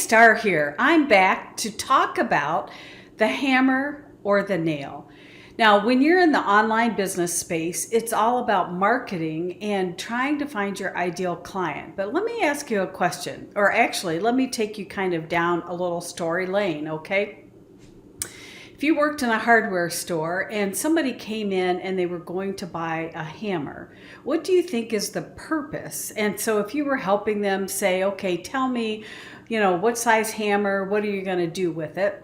Starr here. I'm back to talk about the hammer or the nail. Now, when you're in the online business space, it's all about marketing and trying to find your ideal client. But let me ask you a question, or actually, let me take you kind of down a little story lane, okay? If you worked in a hardware store and somebody came in and they were going to buy a hammer, what do you think is the purpose? And so if you were helping them say, okay, tell me, what size hammer, what are you going to do with it?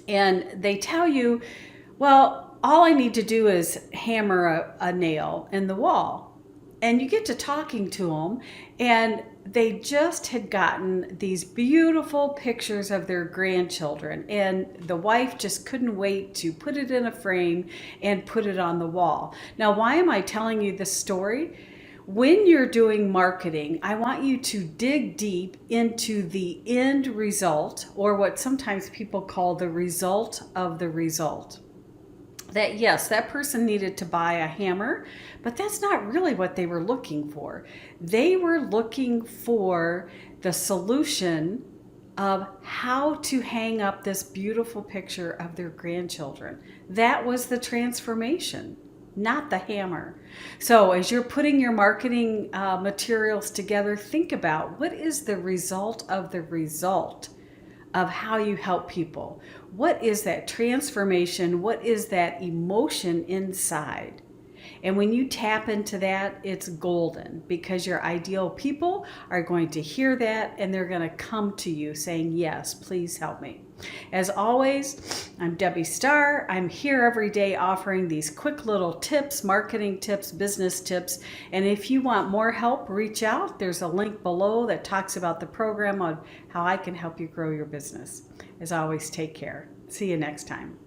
And they tell you, well, all I need to do is hammer a nail in the wall. And you get to talking to them, and they just had gotten these beautiful pictures of their grandchildren, and the wife just couldn't wait to put it in a frame and put it on the wall. Now, why am I telling you this story? When you're doing marketing, I want you to dig deep into the end result, or what sometimes people call the result of the result. That yes, that person needed to buy a hammer, but that's not really what they were looking for. They were looking for the solution of how to hang up this beautiful picture of their grandchildren. That was the transformation, not the hammer. So as you're putting your marketing materials together, think about what is the result of the result of how you help people. What is that transformation? What is that emotion inside? And when you tap into that, it's golden, because your ideal people are going to hear that and they're going to come to you saying, yes, please help me. As always, I'm Debbi Starr. I'm here every day offering these quick little tips, marketing tips, business tips. And if you want more help, reach out. There's a link below that talks about the program on how I can help you grow your business. As always, take care. See you next time.